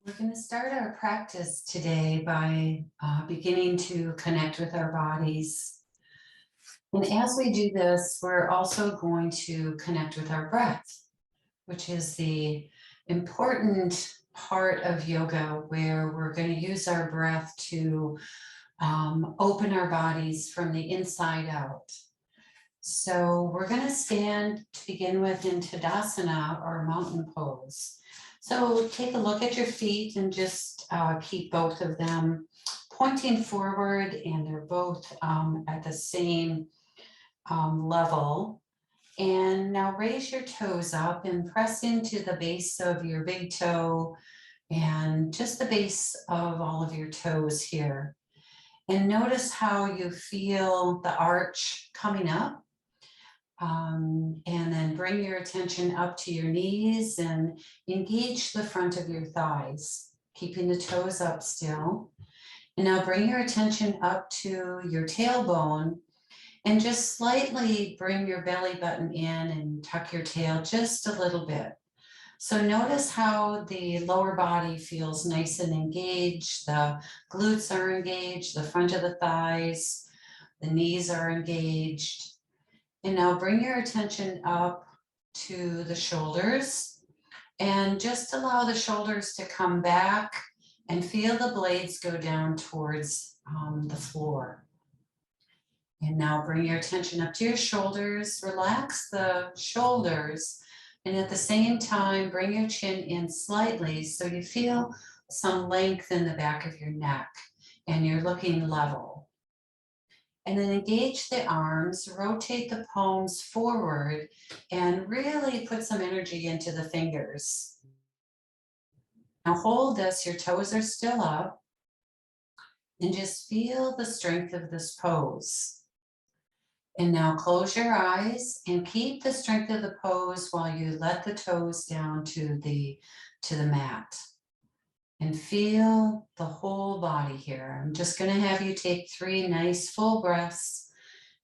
We're going to start our practice today by beginning to connect with our bodies. And as we do this, we're also going to connect with our breath, which is the important part of yoga where we're going to use our breath to open our bodies from the inside out. So we're going to stand to begin with in Tadasana or mountain pose. So take a look at your feet and just keep both of them pointing forward, and they're both at the same level. And now raise your toes up and press into the base of your big toe and just the base of all of your toes here. And notice how you feel the arch coming up. And then bring your attention up to your knees and engage the front of your thighs, keeping the toes up still. And now bring your attention up to your tailbone and just slightly bring your belly button in and tuck your tail just a little bit. So notice how the lower body feels nice and engaged. The glutes are engaged, the front of the thighs, the knees are engaged. And now bring your attention up to the shoulders and just allow the shoulders to come back and feel the blades go down towards the floor. And now bring your attention up to your shoulders, relax the shoulders, and at the same time, bring your chin in slightly so you feel some length in the back of your neck and you're looking level. And then engage the arms, rotate the palms forward, and really put some energy into the fingers. Now hold this, your toes are still up, and just feel the strength of this pose. And now close your eyes and keep the strength of the pose while you let the toes down to the mat. And feel the whole body here. I'm just going to have you take 3 nice full breaths,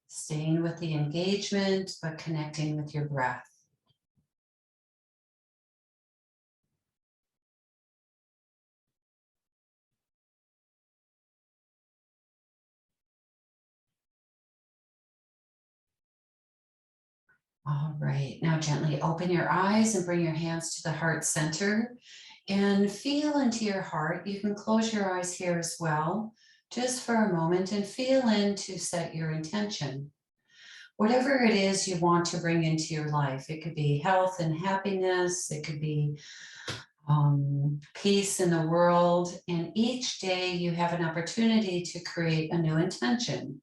staying with the engagement, but connecting with your breath. All right, now gently open your eyes and bring your hands to the heart center and feel into your heart. You can close your eyes here as well, just for a moment, and feel in to set your intention. Whatever it is you want to bring into your life, it could be health and happiness, it could be peace in the world, and each day you have an opportunity to create a new intention.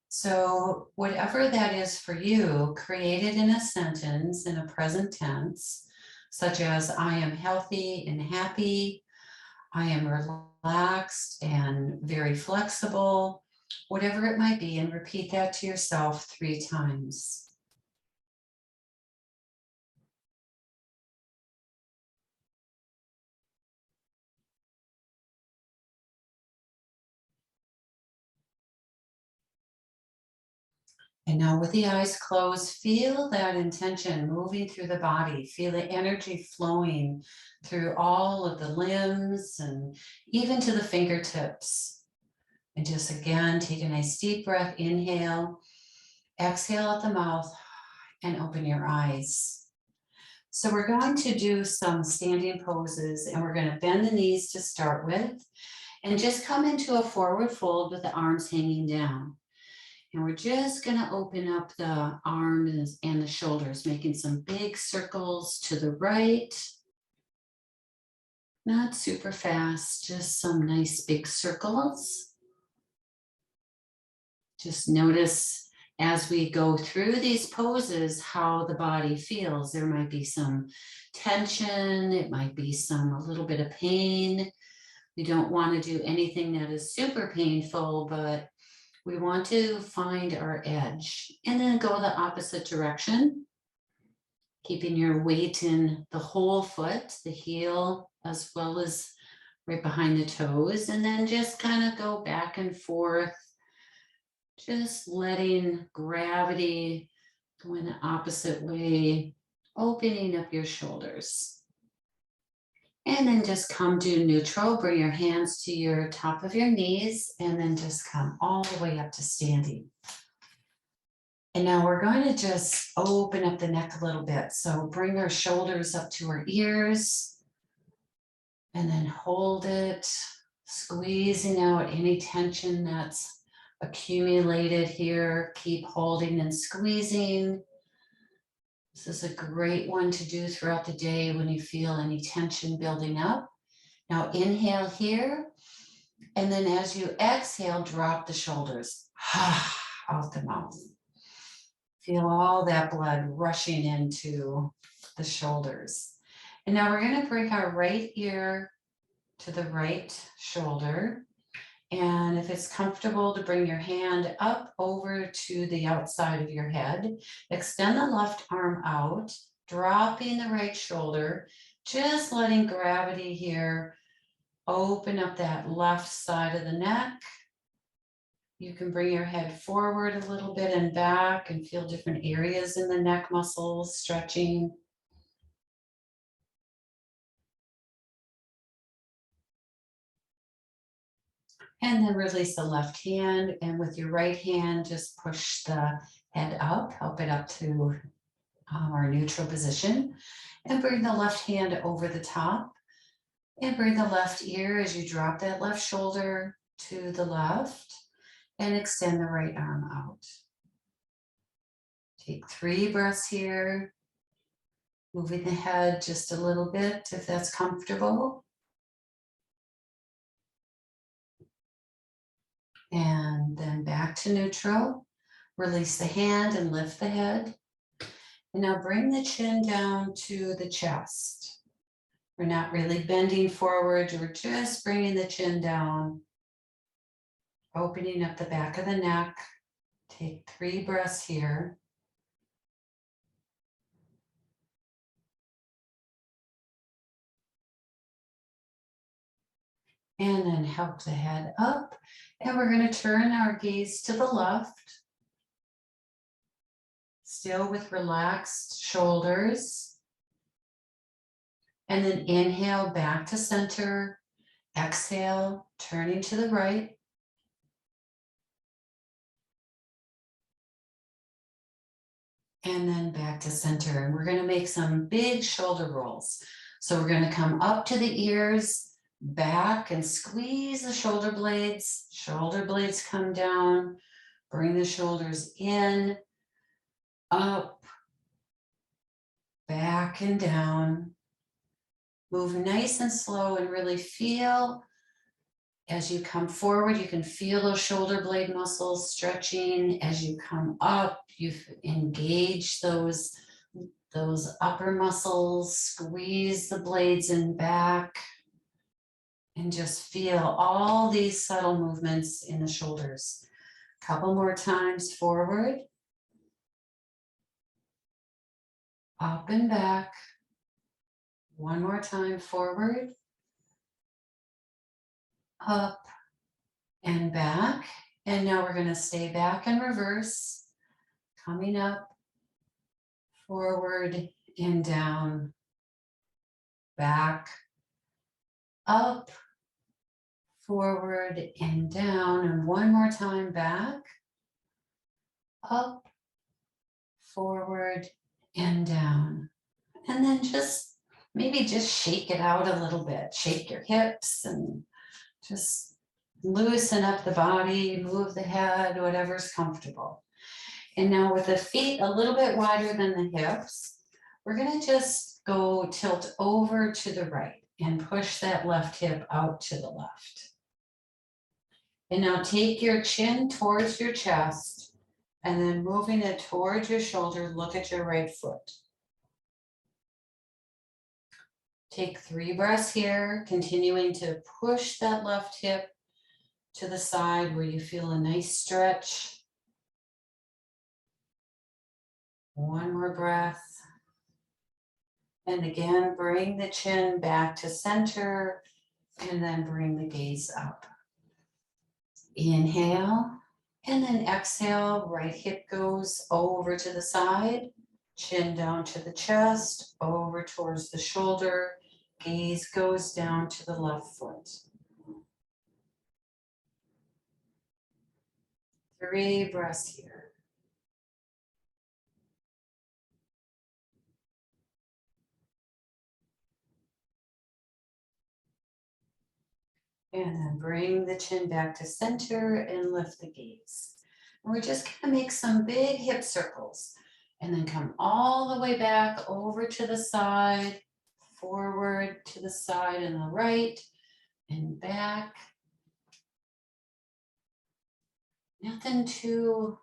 So whatever that is for you, create it in a sentence in a present tense, such as I am healthy and happy, I am relaxed and very flexible, whatever it might be, and repeat that to yourself 3 times. And now with the eyes closed, feel that intention moving through the body. Feel the energy flowing through all of the limbs and even to the fingertips. And just again, take a nice deep breath. Inhale, exhale at the mouth, and open your eyes. So we're going to do some standing poses, and we're going to bend the knees to start with, and just come into a forward fold with the arms hanging down. And we're just going to open up the arms and the shoulders, making some big circles to the right. Not super fast, just some nice big circles. Just notice as we go through these poses how the body feels. There might be some tension, it might be a little bit of pain. We don't want to do anything that is super painful, but we want to find our edge, and then go the opposite direction, keeping your weight in the whole foot, the heel, as well as right behind the toes, and then just kind of go back and forth, just letting gravity go in the opposite way, opening up your shoulders. And then just come to neutral, bring your hands to your top of your knees, and then just come all the way up to standing. And now we're going to just open up the neck a little bit. So bring our shoulders up to our ears, and then hold it, squeezing out any tension that's accumulated here. Keep holding and squeezing. This is a great one to do throughout the day when you feel any tension building up. Now inhale here, and then as you exhale, drop the shoulders out the mouth. Feel all that blood rushing into the shoulders. And now we're going to bring our right ear to the right shoulder. And if it's comfortable to bring your hand up over to the outside of your head, extend the left arm out, dropping the right shoulder, just letting gravity here open up that left side of the neck. You can bring your head forward a little bit and back and feel different areas in the neck muscles stretching. And then release the left hand, and with your right hand, just push the head up, help it up to our neutral position, and bring the left hand over the top, and bring the left ear as you drop that left shoulder to the left, and extend the right arm out. Take 3 breaths here, moving the head just a little bit if that's comfortable. And then back to neutral. Release the hand and lift the head. And now bring the chin down to the chest. We're not really bending forward. We're just bringing the chin down, opening up the back of the neck. Take 3 breaths here. And then help the head up. And we're going to turn our gaze to the left. Still with relaxed shoulders. And then inhale back to center. Exhale, turning to the right. And then back to center. And we're going to make some big shoulder rolls. So we're going to come up to the ears, back, and squeeze the shoulder blades. Shoulder blades come down. Bring the shoulders in, up, back, and down. Move nice and slow and really feel as you come forward. You can feel those shoulder blade muscles stretching. As you come up, you engage those upper muscles, squeeze the blades in back, and just feel all these subtle movements in the shoulders. A couple more times forward, up and back. One more time forward, up and back. And now we're going to stay back and reverse, coming up, forward and down, back, up, forward and down. And one more time, back, up, forward and down. And then maybe just shake it out a little bit. Shake your hips and just loosen up the body, move the head, whatever's comfortable. And now with the feet a little bit wider than the hips, we're going to just go tilt over to the right and push that left hip out to the left. And now take your chin towards your chest, and then moving it towards your shoulder, look at your right foot. Take 3 breaths here, continuing to push that left hip to the side where you feel a nice stretch. One more breath. And again, bring the chin back to center, and then bring the gaze up. Inhale, and then exhale, right hip goes over to the side, chin down to the chest, over towards the shoulder, Gaze goes down to the left foot. 3 breaths here. And then bring the chin back to center and lift the gaze. And we're just gonna make some big hip circles and then come all the way back over to the side, forward to the side and the right and back. Nothing too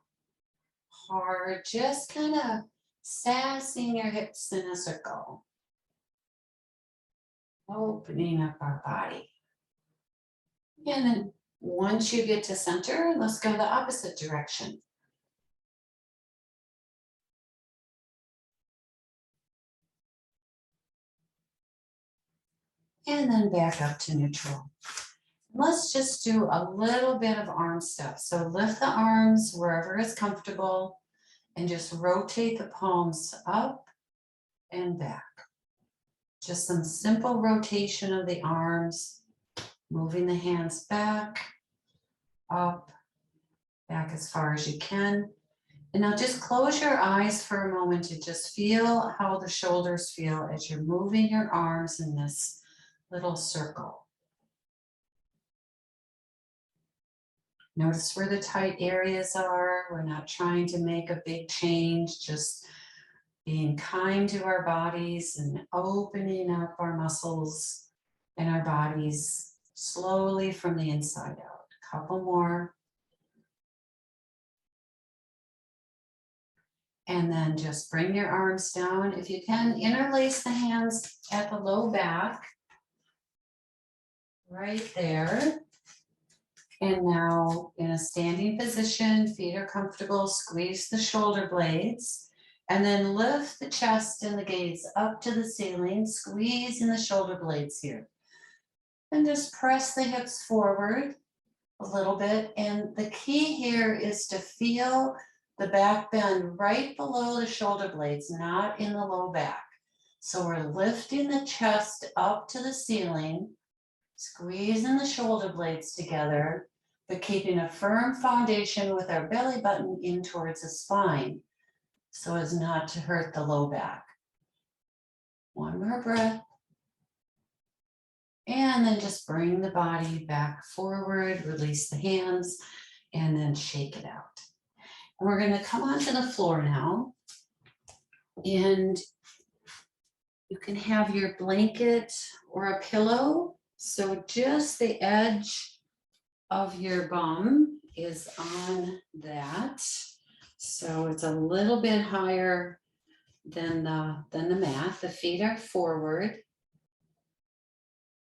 hard, just kind of sassing your hips in a circle. Opening up our body. And then once you get to center, let's go the opposite direction. And then back up to neutral. Let's just do a little bit of arm stuff. So lift the arms wherever is comfortable and just rotate the palms up and back. Just some simple rotation of the arms, moving the hands back, up, back as far as you can. And now just close your eyes for a moment to just feel how the shoulders feel as you're moving your arms in this little circle. Notice where the tight areas are. We're not trying to make a big change, just being kind to our bodies and opening up our muscles and our bodies slowly from the inside out. A couple more. And then just bring your arms down. If you can, interlace the hands at the low back. Right there. And now in a standing position, feet are comfortable, squeeze the shoulder blades, and then lift the chest and the gaze up to the ceiling, squeezing the shoulder blades here. And just press the hips forward a little bit. And the key here is to feel the back bend right below the shoulder blades, not in the low back. So we're lifting the chest up to the ceiling, squeezing the shoulder blades together, but keeping a firm foundation with our belly button in towards the spine so as not to hurt the low back. One more breath. And then just bring the body back forward, release the hands, and then shake it out. And we're going to come onto the floor now. And you can have your blanket or a pillow. So just the edge of your bum is on that. So it's a little bit higher than the mat. The feet are forward.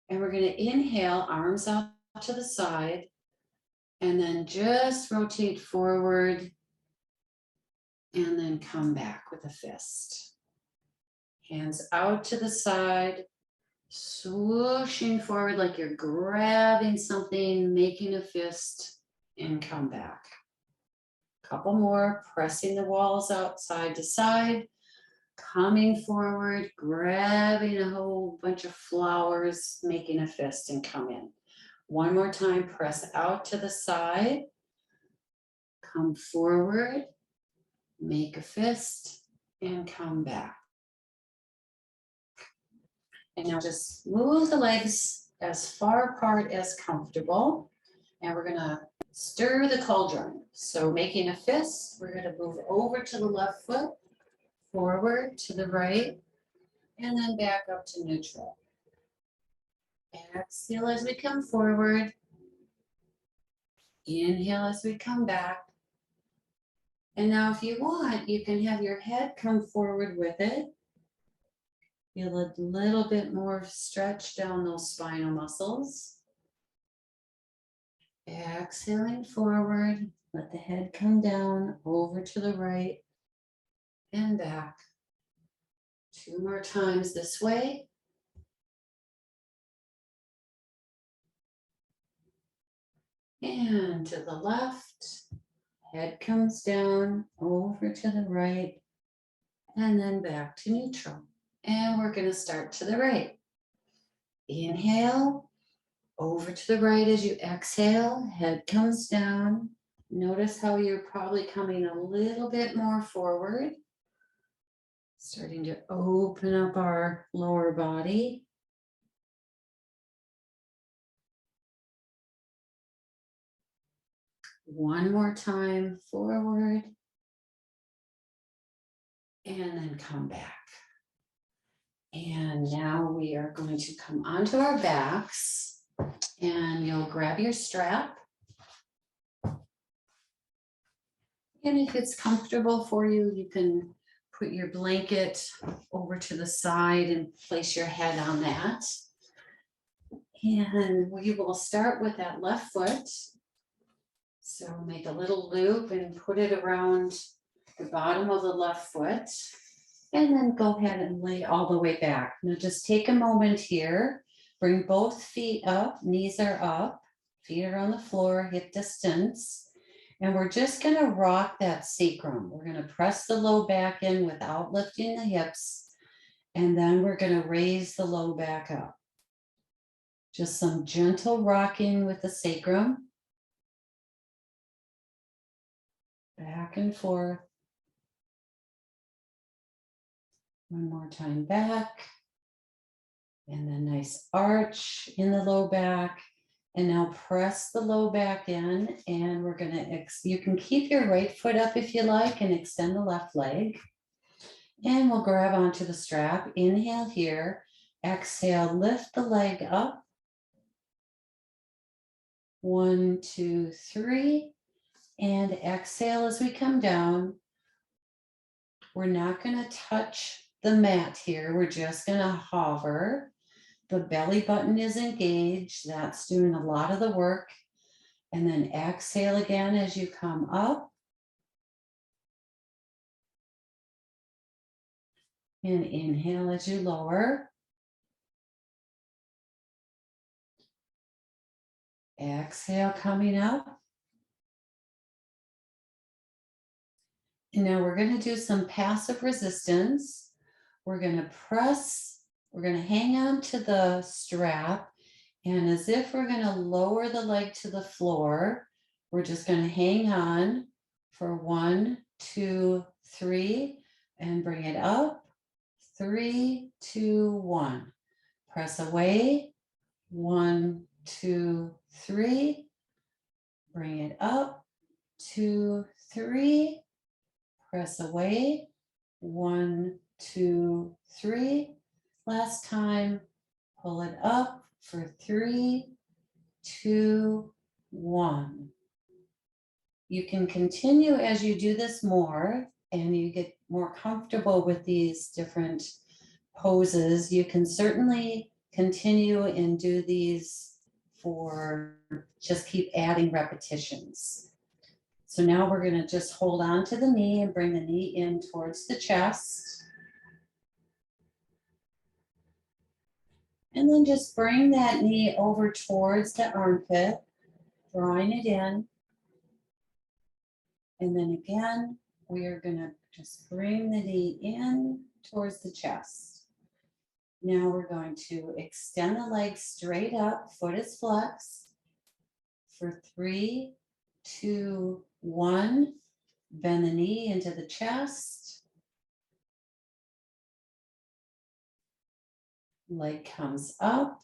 And we're going to inhale, arms out to the side, and then just rotate forward and then come back with a fist. Hands out to the side, swooshing forward like you're grabbing something, making a fist, and come back. Couple more, pressing the walls out side to side, coming forward, grabbing a whole bunch of flowers, making a fist, and come in. One more time, press out to the side, come forward, make a fist, and come back. And now just move the legs as far apart as comfortable. And we're gonna stir the cauldron. So making a fist, we're gonna move over to the left foot, forward to the right, and then back up to neutral. Exhale as we come forward. Inhale as we come back. And now if you want, you can have your head come forward with it. Feel a little bit more stretch down those spinal muscles. Exhaling forward, let the head come down over to the right and back. 2 more times this way. And to the left, head comes down over to the right and then back to neutral. And we're going to start to the right. Inhale, over to the right as you exhale, head comes down. Notice how you're probably coming a little bit more forward. Starting to open up our lower body. One more time forward. And then come back. And now we are going to come onto our backs and you'll grab your strap. And if it's comfortable for you, you can put your blanket over to the side and place your head on that. And we will start with that left foot. So make a little loop and put it around the bottom of the left foot. And then go ahead and lay all the way back. Now just take a moment here. Bring both feet up, knees are up, feet are on the floor, hip distance. And we're just going to rock that sacrum. We're going to press the low back in without lifting the hips. And then we're going to raise the low back up. Just some gentle rocking with the sacrum. Back and forth. One more time back. And then nice arch in the low back. And now press the low back in. And we're going to, you can keep your right foot up if you like and extend the left leg. And we'll grab onto the strap. Inhale here. Exhale, lift the leg up. 1, 2, 3. And exhale as we come down. We're not going to touch the mat here. We're just going to hover. The belly button is engaged. That's doing a lot of the work. And then exhale again as you come up. And inhale as you lower. Exhale coming up. And now we're going to do some passive resistance. We're going to press, we're going to hang on to the strap. And as if we're going to lower the leg to the floor, we're just going to hang on for 1, 2, 3, and bring it up. 3, 2, 1. Press away. 1, 2, 3. Bring it up. 2, 3. Press away. 1, 2, 3. Last time. Pull it up for 3, 2, 1. You can continue as you do this more and you get more comfortable with these different poses. You can certainly continue and do these for just keep adding repetitions. So now we're going to just hold on to the knee and bring the knee in towards the chest. And then just bring that knee over towards the armpit, drawing it in. And then again, we are going to just bring the knee in towards the chest. Now we're going to extend the leg straight up, foot is flexed. For 3, 2, 1, bend the knee into the chest. Leg comes up.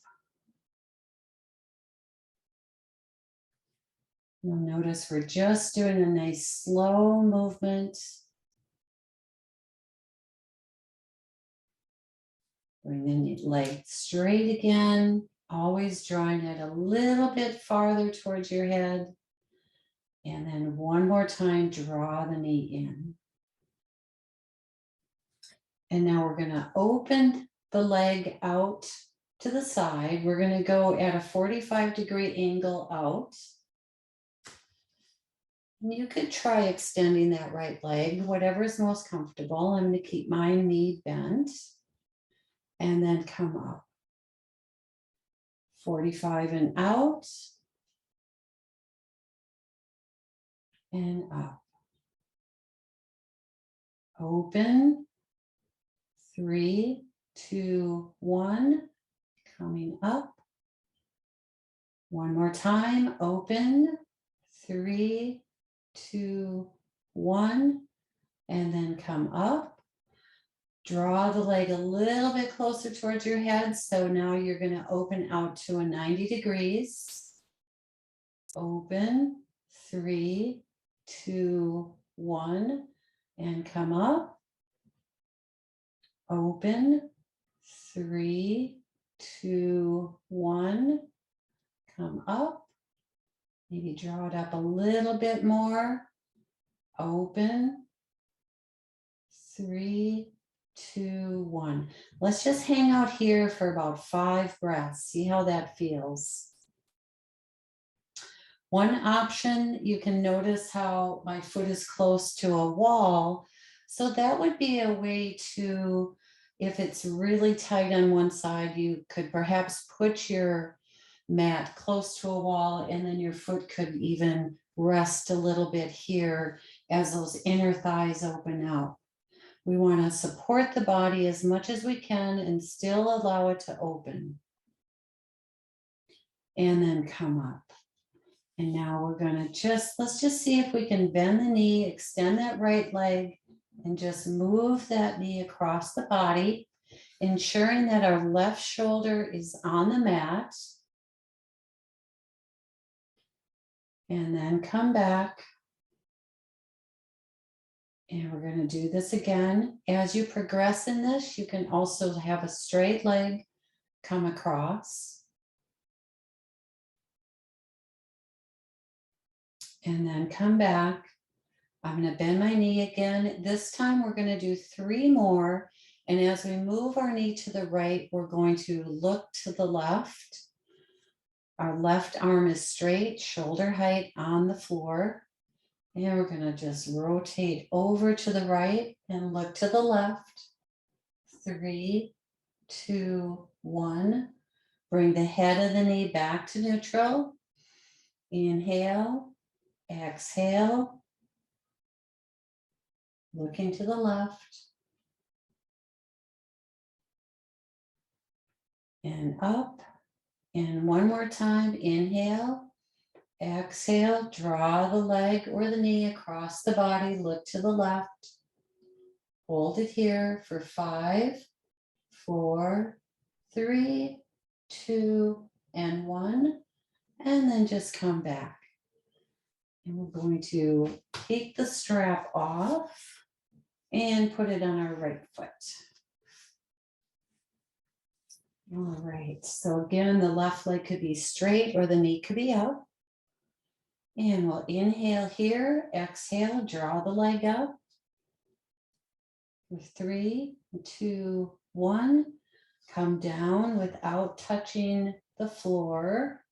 You'll notice we're just doing a nice slow movement. Bring the leg straight again, always drawing it a little bit farther towards your head. And then one more time, draw the knee in. And now we're going to open the leg out to the side. We're going to go at a 45-degree angle out. And you could try extending that right leg, whatever is most comfortable. I'm going to keep my knee bent and then come up. 45 and out and up. Open. 3, 2, 1. coming up. One more time, open, 3, 2, 1, and then come up. Draw the leg a little bit closer towards your head. So now you're going to open out to a 90 degrees. Open, 3, 2, 1, and come up. Open, 3, 2, 1, come up. Maybe draw it up a little bit more. Open, 3, 2, 1. Let's just hang out here for about 5 breaths. See how that feels. One option, you can notice how my foot is close to a wall. So that would be a way to, if it's really tight on one side, you could perhaps put your mat close to a wall, and then your foot could even rest a little bit here as those inner thighs open out. We want to support the body as much as we can and still allow it to open. And then come up. And now we're going to let's just see if we can bend the knee, extend that right leg, and just move that knee across the body, ensuring that our left shoulder is on the mat. And then come back. And we're going to do this again. As you progress in this, you can also have a straight leg come across. And then come back. I'm going to bend my knee again. This time we're going to do 3 more. And as we move our knee to the right, we're going to look to the left. Our left arm is straight, shoulder height on the floor. And we're going to just rotate over to the right and look to the left. 3, 2, 1. Bring the head of the knee back to neutral. Inhale, exhale. Looking to the left. And up. And one more time, inhale. Exhale, draw the leg or the knee across the body, look to the left. Hold it here for 5, 4, 3, 2, and 1. And then just come back. And we're going to take the strap off and put it on our right foot. All right, so again, the left leg could be straight or the knee could be up. And we'll inhale here, exhale, draw the leg up. 3, 2, 1. Come down without touching the floor.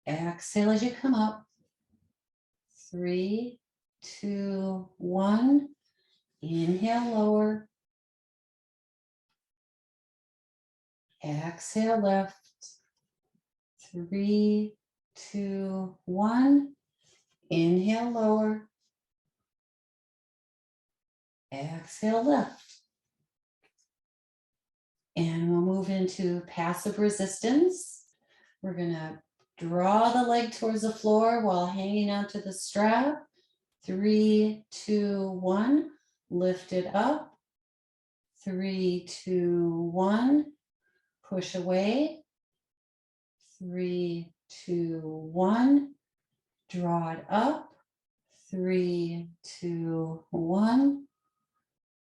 Exhale as you come up. 3, 2, 1. Inhale, lower. Exhale, left. 3, 2, 1. Inhale, lower. Exhale, left. And we'll move into passive resistance. We're going to draw the leg towards the floor while hanging onto the strap. 3, 2, 1. Lift it up. 3, 2, 1. Push away. 3, 2, 1. Draw it up. 3, 2, 1.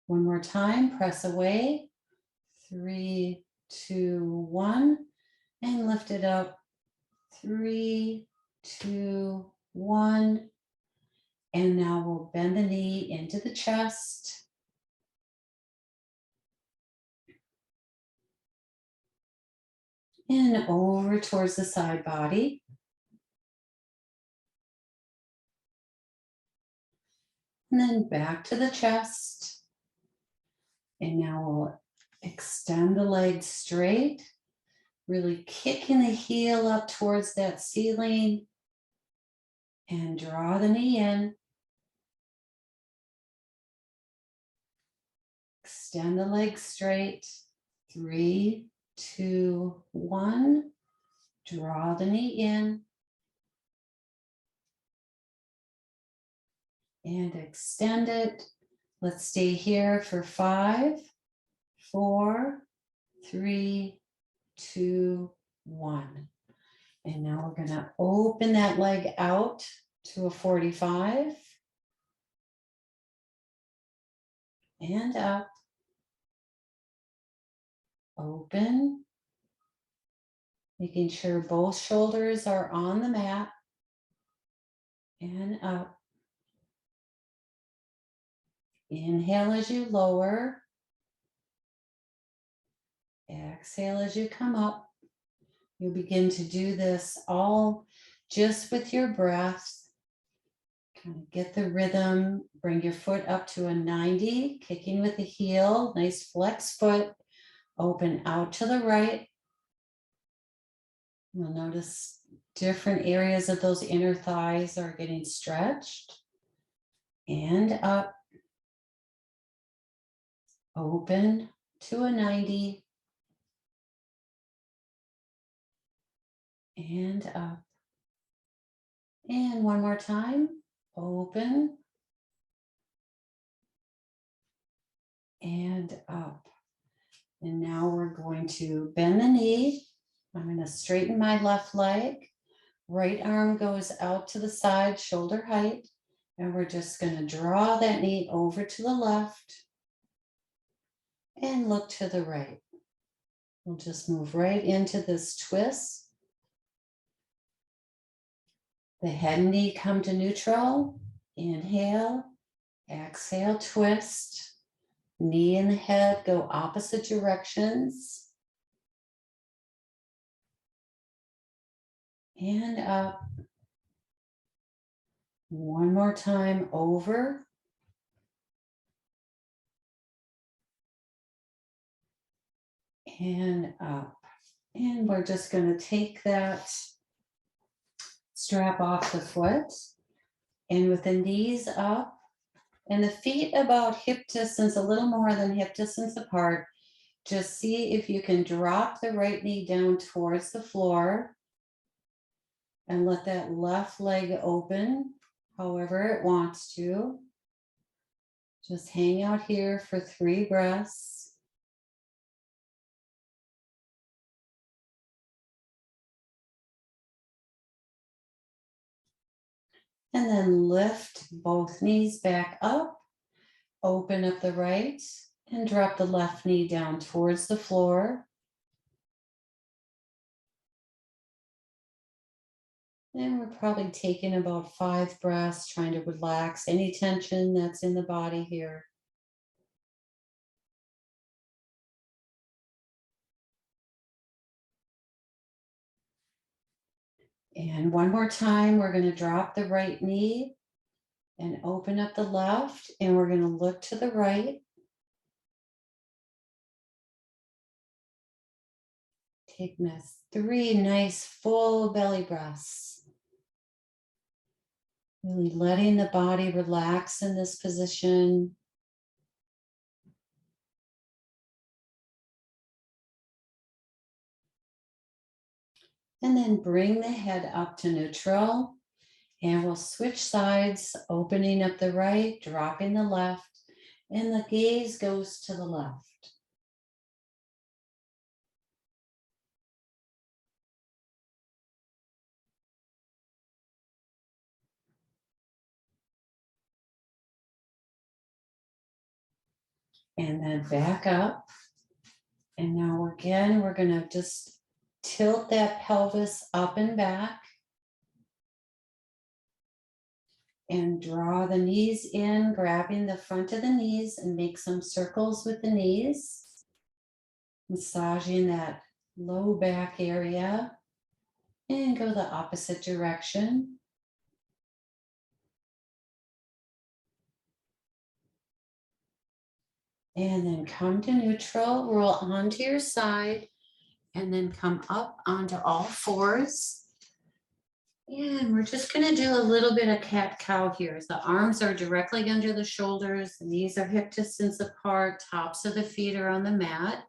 One more time. Press away. 3, 2, 1. And lift it up. 3, 2, 1. And now we'll bend the knee into the chest. And over towards the side body. And then back to the chest. And now we'll extend the leg straight, really kicking the heel up towards that ceiling. And draw the knee in. Extend the leg straight. 3, 2, 1. Draw the knee in. And extend it. Let's stay here for 5, 4, 3, 2, 1. And now we're going to open that leg out to a 45. And up. Open. Making sure both shoulders are on the mat. And up. Inhale as you lower. Exhale as you come up. You'll begin to do this all just with your breath. Kind of get the rhythm. Bring your foot up to a 90, kicking with the heel. Nice flex foot. Open out to the right. You'll notice different areas of those inner thighs are getting stretched. And up. Open to a 90. And up. And one more time. Open. And up. And now we're going to bend the knee. I'm going to straighten my left leg. Right arm goes out to the side, shoulder height. And we're just going to draw that knee over to the left. And look to the right. We'll just move right into this twist. The head and knee come to neutral. Inhale. Exhale, twist. Knee and the head go opposite directions. And up. One more time, over. And up. And we're just going to take that strap off the foot. And with the knees up and the feet about hip distance, a little more than hip distance apart, just see if you can drop the right knee down towards the floor and let that left leg open however it wants to. Just hang out here for 3 breaths. And then lift both knees back up, open up the right, and drop the left knee down towards the floor. And we're probably taking about 5 breaths, trying to relax any tension that's in the body here. And one more time, we're going to drop the right knee and open up the left, and we're going to look to the right. Take this 3 nice full belly breaths. Really letting the body relax in this position. And then bring the head up to neutral. And we'll switch sides, opening up the right, dropping the left, and the gaze goes to the left. And then back up. And now we're going to just tilt that pelvis up and back. And draw the knees in, grabbing the front of the knees, and make some circles with the knees. Massaging that low back area. And go the opposite direction. And then come to neutral, roll onto your side, and then come up onto all 4s. And we're just going to do a little bit of cat-cow here. The arms are directly under the shoulders, the knees are hip distance apart, tops of the feet are on the mat.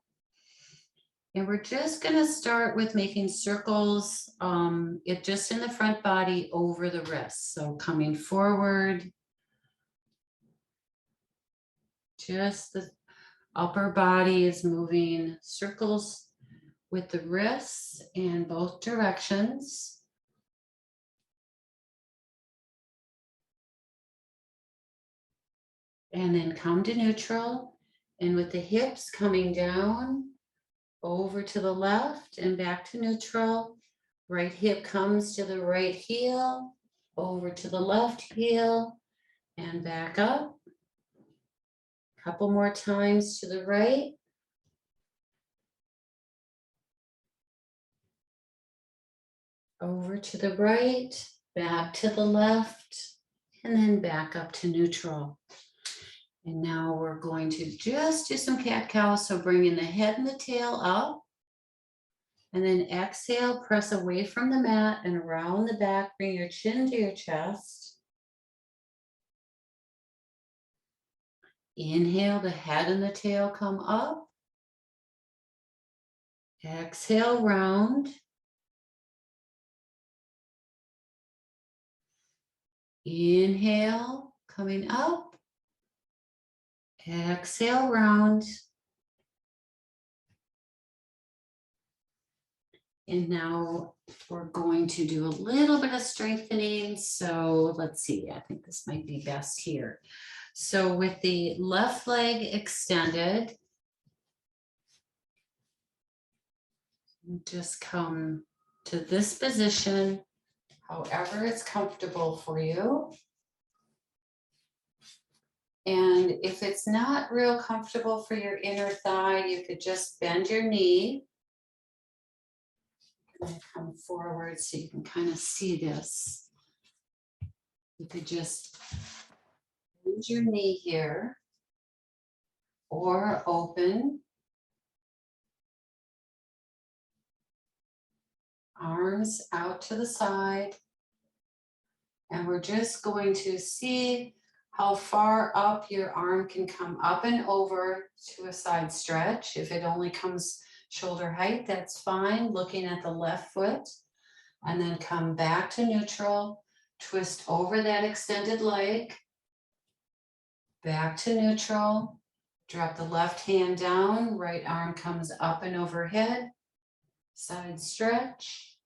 And we're just gonna start with making circles, it just in the front body over the wrists. So coming forward. Just the upper body is moving circles with the wrists in both directions. And then come to neutral, and with the hips coming down over to the left and back to neutral. Right hip comes to the right heel, over to the left heel, and back up. Couple more times to the right. Over to the right, back to the left, and then back up to neutral. And now we're going to just do some cat-cow. So bringing the head and the tail up. And then exhale, press away from the mat and around the back, bring your chin to your chest. Inhale, the head and the tail come up. Exhale, round. Inhale, coming up. Exhale, round. And now we're going to do a little bit of strengthening. So let's see, I think this might be best here. So with the left leg extended, just come to this position, however it's comfortable for you. And if it's not real comfortable for your inner thigh, you could just bend your knee. And come forward so you can kind of see this. You could just bend your knee here or open. Arms out to the side. And we're just going to see how far up your arm can come up and over to a side stretch. If it only comes shoulder height, that's fine. Looking at the left foot, and then come back to neutral, twist over that extended leg, back to neutral, drop the left hand down, right arm comes up and overhead, side stretch,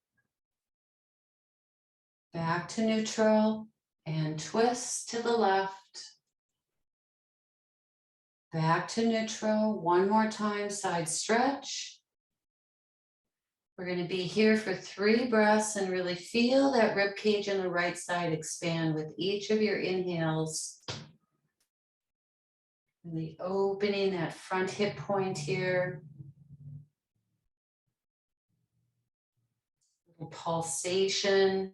back to neutral, and twist to the left, back to neutral, one more time, side stretch. We're going to be here for 3 breaths and really feel that rib cage on the right side expand with each of your inhales. Really opening that front hip point here. Little pulsation,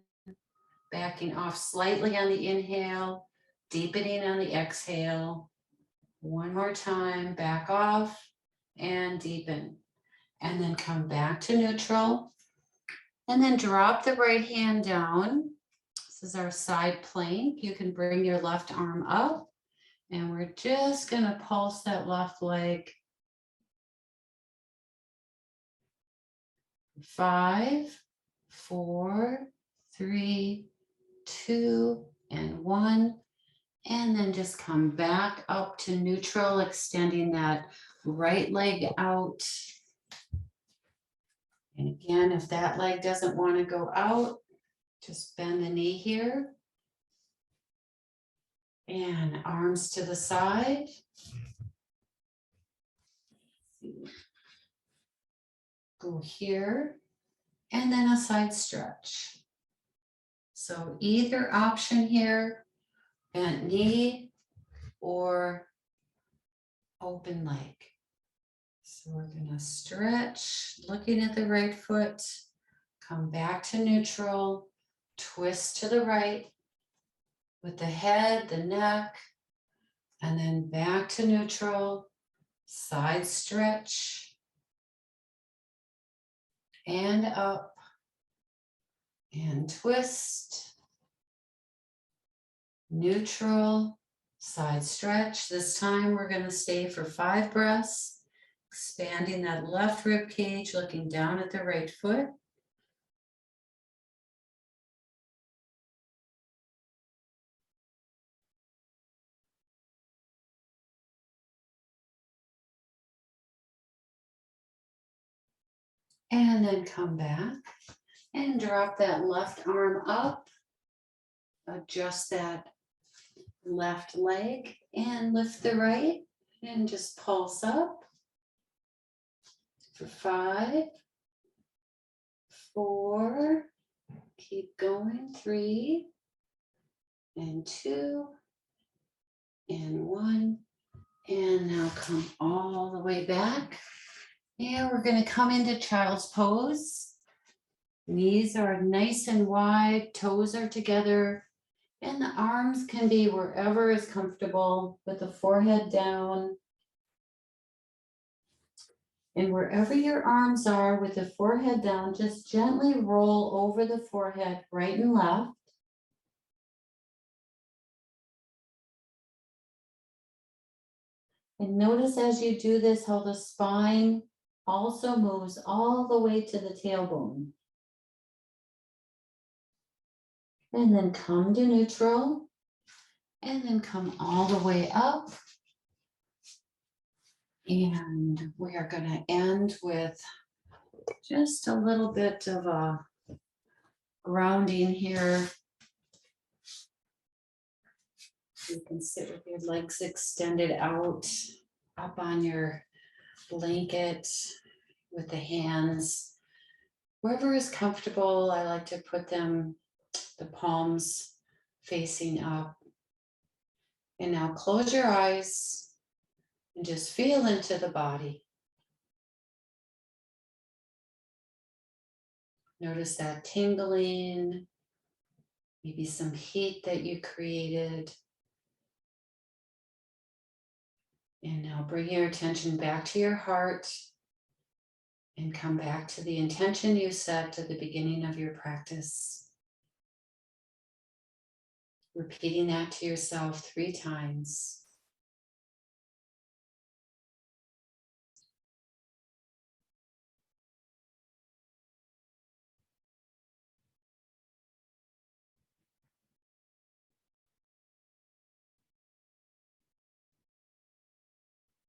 backing off slightly on the inhale, deepening on the exhale. One more time, back off and deepen. And then come back to neutral. And then drop the right hand down. This is our side plank. You can bring your left arm up. And we're just going to pulse that left leg. 5, 4, 3, 2, and 1. And then just come back up to neutral, extending that right leg out. And again, if that leg doesn't want to go out, just bend the knee here. And arms to the side. Go here. And then a side stretch. So either option here, bent knee or open leg. So we're going to stretch, looking at the right foot, come back to neutral, twist to the right with the head, the neck, and then back to neutral, side stretch, and up, and twist, neutral, side stretch. This time we're going to stay for 5 breaths. Expanding that left rib cage, looking down at the right foot. And then come back and drop that left arm up. Adjust that left leg and lift the right and just pulse up for 5, 4, keep going, 3, and 2, and 1, and now come all the way back. And we're going to come into child's pose. Knees are nice and wide, toes are together, and the arms can be wherever is comfortable with the forehead down. And wherever your arms are with the forehead down, just gently roll over the forehead right and left. And notice as you do this how the spine also moves all the way to the tailbone. And then come to neutral. And then come all the way up. And we are going to end with just a little bit of a grounding here. You can sit with your legs extended out, up on your blanket with the hands. Wherever is comfortable, I like to put them, the palms facing up. And now close your eyes and just feel into the body. Notice that tingling, maybe some heat that you created. And now bring your attention back to your heart and come back to the intention you set at the beginning of your practice. Repeating that to yourself 3 times.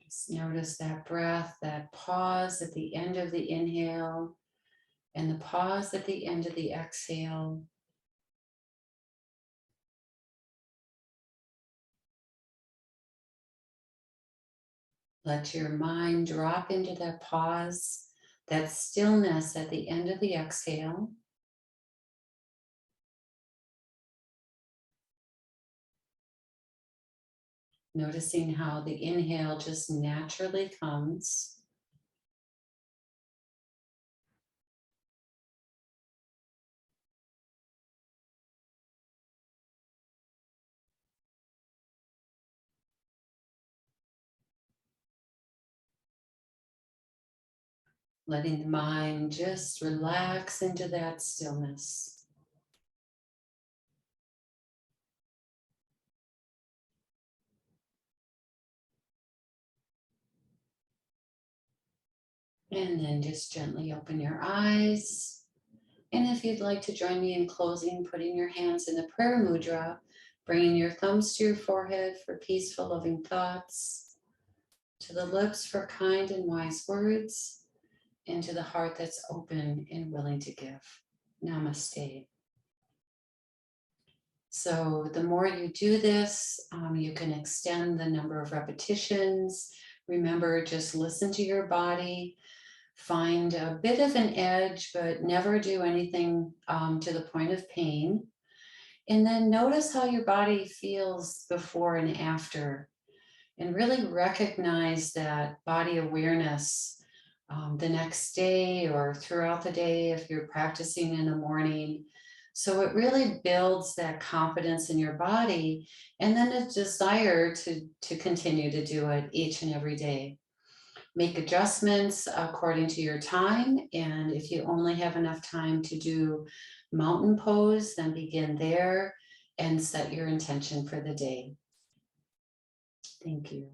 Just notice that breath, that pause at the end of the inhale and the pause at the end of the exhale. Let your mind drop into that pause, that stillness at the end of the exhale. Noticing how the inhale just naturally comes. Letting the mind just relax into that stillness. And then just gently open your eyes. And if you'd like to join me in closing, putting your hands in the prayer mudra, bringing your thumbs to your forehead for peaceful, loving thoughts, to the lips for kind and wise words, and to the heart that's open and willing to give. Namaste. So the more you do this, you can extend the number of repetitions. Remember, just listen to your body. Find a bit of an edge, but never do anything to the point of pain. And then notice how your body feels before and after. And really recognize that body awareness the next day or throughout the day if you're practicing in the morning. So it really builds that confidence in your body and then a desire to continue to do it each and every day. Make adjustments according to your time. And if you only have enough time to do mountain pose, then begin there and set your intention for the day. Thank you.